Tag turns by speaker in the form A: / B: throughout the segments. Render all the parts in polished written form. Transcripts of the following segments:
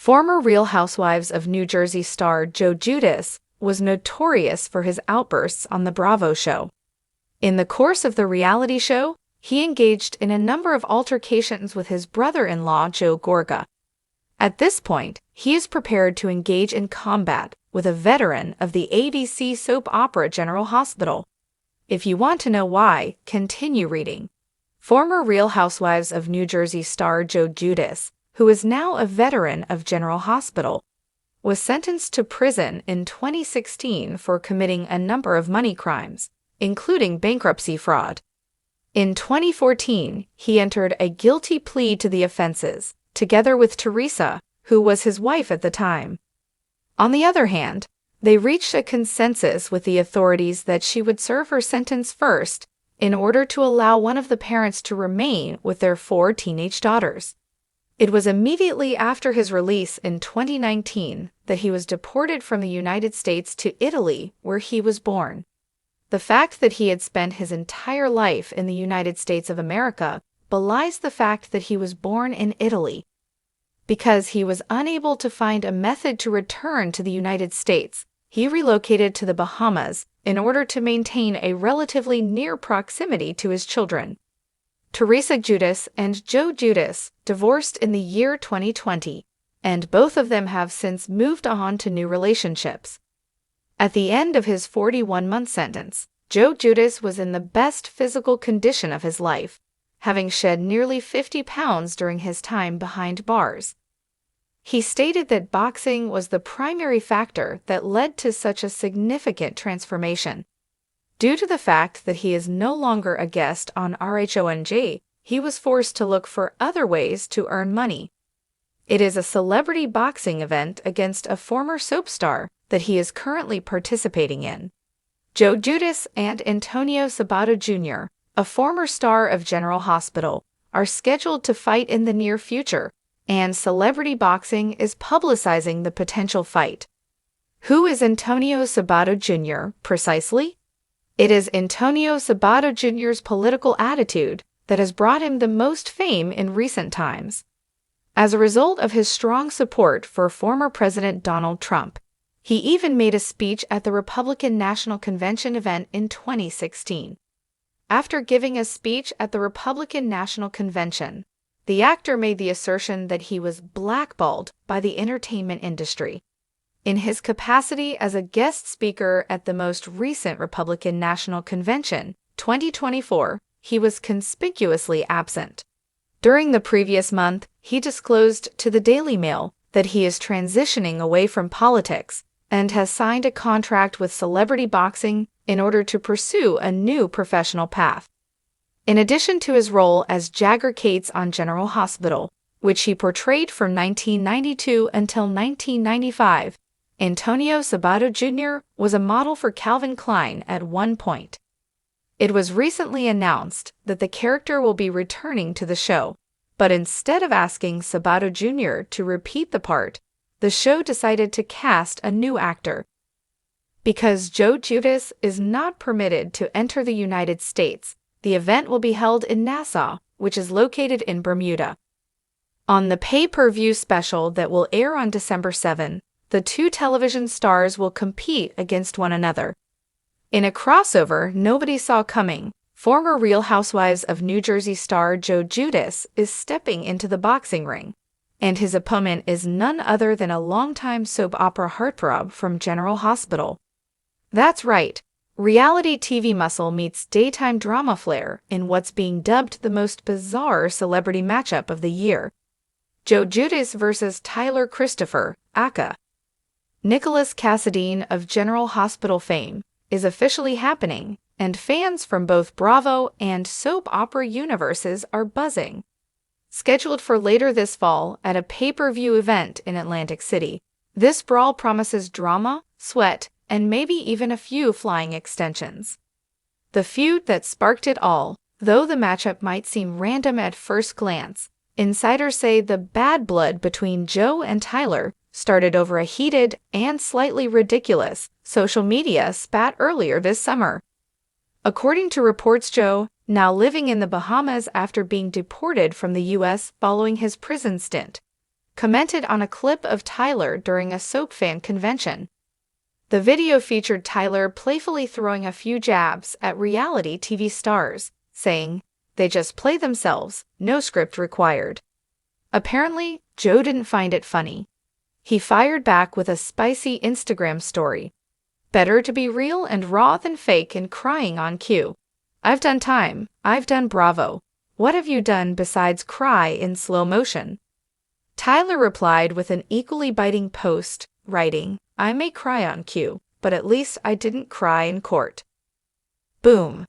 A: Former Real Housewives of New Jersey star Giudice was notorious for his outbursts on the Bravo show. In the course of the reality show, he engaged in a number of altercations with his brother-in-law Joe Gorga. At this point, he is prepared to engage in combat with a veteran of the ABC soap opera General Hospital. If you want to know why, continue reading. Former Real Housewives of New Jersey star Giudice, who is now a veteran of General Hospital, was sentenced to prison in 2016 for committing a number of money crimes, including bankruptcy fraud. In 2014, he entered a guilty plea to the offenses, together with Teresa, who was his wife at the time. On the other hand, they reached a consensus with the authorities that she would serve her sentence first in order to allow one of the parents to remain with their 4 teenage daughters. It was immediately after his release in 2019 that he was deported from the United States to Italy, where he was born. The fact that he had spent his entire life in the United States of America belies the fact that he was born in Italy. Because he was unable to find a method to return to the United States, he relocated to the Bahamas in order to maintain a relatively near proximity to his children. Teresa Giudice and Joe Giudice divorced in the year 2020, and both of them have since moved on to new relationships. At the end of his 41-month sentence, Joe Giudice was in the best physical condition of his life, having shed nearly 50 pounds during his time behind bars. He stated that boxing was the primary factor that led to such a significant transformation. Due to the fact that he is no longer a guest on RHONJ, he was forced to look for other ways to earn money. It is a celebrity boxing event against a former soap star that he is currently participating in. Joe Giudice and Antonio Sabato Jr., a former star of General Hospital, are scheduled to fight in the near future, and celebrity boxing is publicizing the potential fight. Who is Antonio Sabato Jr. precisely? It is Antonio Sabato Jr.'s political attitude that has brought him the most fame in recent times. As a result of his strong support for former President Donald Trump, he even made a speech at the Republican National Convention event in 2016. After giving a speech at the Republican National Convention, the actor made the assertion that he was blackballed by the entertainment industry. In his capacity as a guest speaker at the most recent Republican National Convention, 2024, he was conspicuously absent. During the previous month, he disclosed to the Daily Mail that he is transitioning away from politics and has signed a contract with celebrity boxing in order to pursue a new professional path. In addition to his role as Jagger Cates on General Hospital, which he portrayed from 1992 until 1995, Antonio Sabato Jr. was a model for Calvin Klein at one point. It was recently announced that the character will be returning to the show, but instead of asking Sabato Jr. to repeat the part, the show decided to cast a new actor. Because Joe Giudice is not permitted to enter the United States, the event will be held in Nassau, which is located in Bermuda. On the pay-per-view special that will air on December 7, the 2 television stars will compete against one another. In a crossover nobody saw coming, former Real Housewives of New Jersey star Joe Giudice is stepping into the boxing ring, and his opponent is none other than a longtime soap opera heartthrob from General Hospital. That's right, reality TV muscle meets daytime drama flair in what's being dubbed the most bizarre celebrity matchup of the year. Joe Giudice versus Tyler Christopher, aka Nicholas Cassadine of General Hospital fame, is officially happening, and fans from both Bravo and soap opera universes are buzzing. Scheduled for later this fall at a pay-per-view event in Atlantic City, this brawl promises drama, sweat, and maybe even a few flying extensions. The feud that sparked it all, though the matchup might seem random at first glance, insiders say the bad blood between Joe and Tyler started over a heated and slightly ridiculous social media spat earlier this summer. According to reports, Joe, now living in the Bahamas after being deported from the U.S. following his prison stint, commented on a clip of Tyler during a soap fan convention. The video featured Tyler playfully throwing a few jabs at reality TV stars, saying, "They just play themselves, no script required." Apparently, Joe didn't find it funny. He fired back with a spicy Instagram story. "Better to be real and raw than fake and crying on cue. I've done time, I've done Bravo. What have you done besides cry in slow motion?" Tyler replied with an equally biting post, writing, "I may cry on cue, but at least I didn't cry in court." Boom.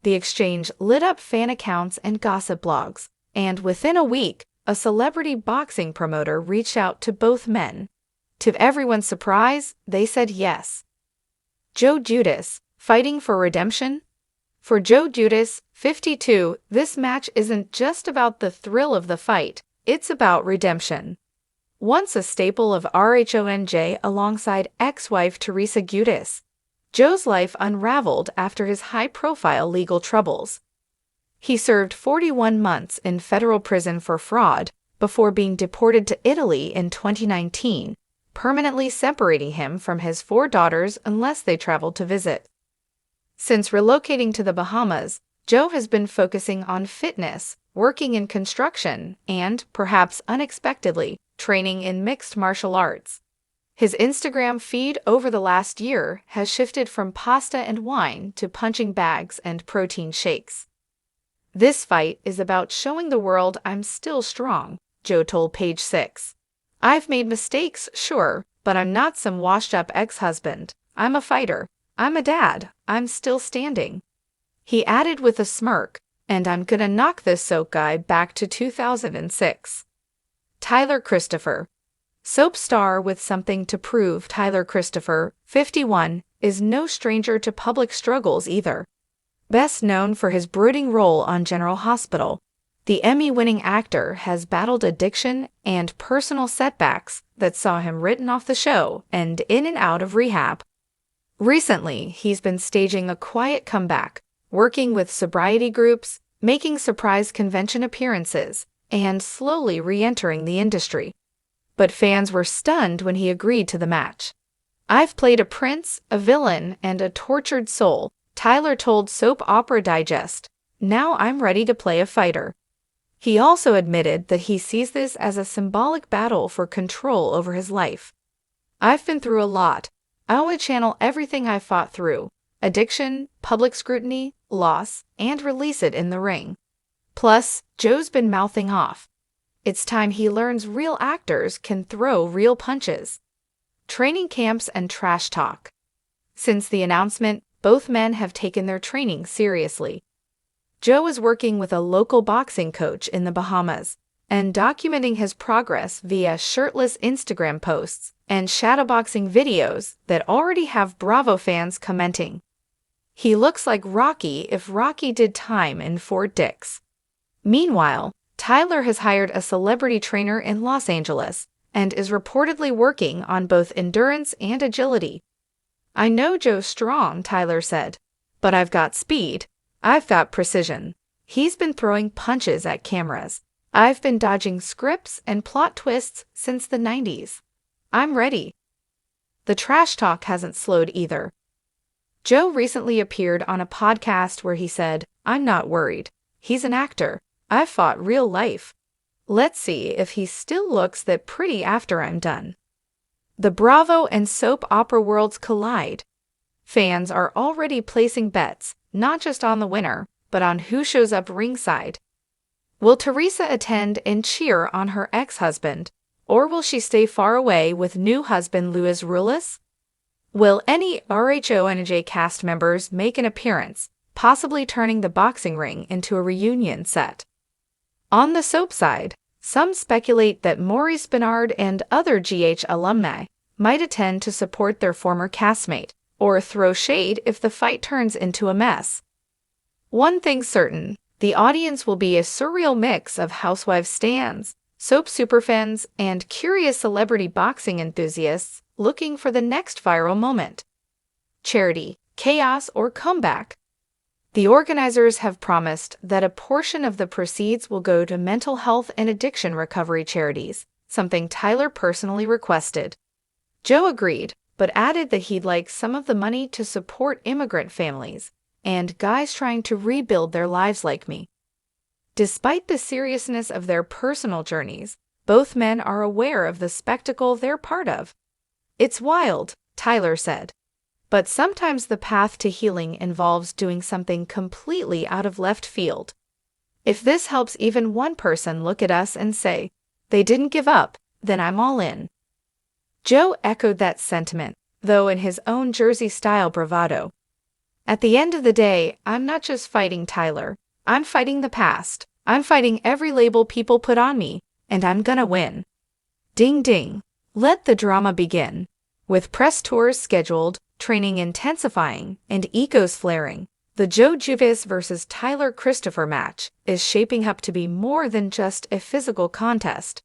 A: The exchange lit up fan accounts and gossip blogs, and within a week, a celebrity boxing promoter reached out to both men. To everyone's surprise, they said yes. Joe Giudice, fighting for redemption? For Joe Giudice, 52, this match isn't just about the thrill of the fight, it's about redemption. Once a staple of RHONJ alongside ex-wife Teresa Giudice, Joe's life unraveled after his high-profile legal troubles. He served 41 months in federal prison for fraud before being deported to Italy in 2019, permanently separating him from his 4 daughters unless they traveled to visit. Since relocating to the Bahamas, Joe has been focusing on fitness, working in construction, and, perhaps unexpectedly, training in mixed martial arts. His Instagram feed over the last year has shifted from pasta and wine to punching bags and protein shakes. "This fight is about showing the world I'm still strong," Joe told Page 6. "I've made mistakes, sure, but I'm not some washed-up ex-husband. I'm a fighter. I'm a dad. I'm still standing." He added with a smirk, "And I'm gonna knock this soap guy back to 2006. Tyler Christopher. Soap star with something to prove. Tyler Christopher, 51, is no stranger to public struggles either. Best known for his brooding role on General Hospital, the Emmy-winning actor has battled addiction and personal setbacks that saw him written off the show and in and out of rehab. Recently, he's been staging a quiet comeback, working with sobriety groups, making surprise convention appearances, and slowly re-entering the industry. But fans were stunned when he agreed to the match. "I've played a prince, a villain, and a tortured soul," Tyler told Soap Opera Digest. "Now I'm ready to play a fighter." He also admitted that he sees this as a symbolic battle for control over his life. "I've been through a lot. I want to channel everything I've fought through: addiction, public scrutiny, loss, and release it in the ring." Plus, Joe's been mouthing off. It's time he learns real actors can throw real punches. Training camps and trash talk. Since the announcement, both men have taken their training seriously. Joe is working with a local boxing coach in the Bahamas and documenting his progress via shirtless Instagram posts and shadowboxing videos that already have Bravo fans commenting. He looks like Rocky if Rocky did time in Fort Dix. Meanwhile, Tyler has hired a celebrity trainer in Los Angeles and is reportedly working on both endurance and agility. "I know Joe's strong," Tyler said, "but I've got speed. I've got precision. He's been throwing punches at cameras. I've been dodging scripts and plot twists since the 90s. I'm ready." The trash talk hasn't slowed either. Joe recently appeared on a podcast where he said, "I'm not worried. He's an actor. I've fought real life. Let's see if he still looks that pretty after I'm done." The Bravo and soap opera worlds collide. Fans are already placing bets, not just on the winner, but on who shows up ringside. Will Teresa attend and cheer on her ex-husband, or will she stay far away with new husband Luis Ruiz? Will any RHONJ cast members make an appearance, possibly turning the boxing ring into a reunion set? On the soap side, some speculate that Maurice Benard and other GH alumni might attend to support their former castmate, or throw shade if the fight turns into a mess. One thing's certain, the audience will be a surreal mix of housewives stans, soap superfans, and curious celebrity boxing enthusiasts looking for the next viral moment. Charity, chaos, or comeback? The organizers have promised that a portion of the proceeds will go to mental health and addiction recovery charities, something Tyler personally requested. Joe agreed, but added that he'd like some of the money to support immigrant families and guys trying to rebuild their lives like me. Despite the seriousness of their personal journeys, both men are aware of the spectacle they're part of. It's wild, Tyler said. But sometimes the path to healing involves doing something completely out of left field. If this helps even one person look at us and say, they didn't give up, then I'm all in. Joe echoed that sentiment, though in his own Jersey-style bravado. At the end of the day, I'm not just fighting Tyler. I'm fighting the past. I'm fighting every label people put on me, and I'm gonna win. Ding ding. Let the drama begin. With press tours scheduled, training intensifying, and egos flaring, the Joe Giudice versus Tyler Christopher match is shaping up to be more than just a physical contest.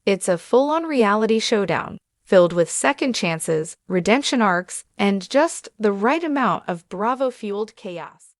A: It's a full-on reality showdown, filled with second chances, redemption arcs, and just the right amount of Bravo-fueled chaos.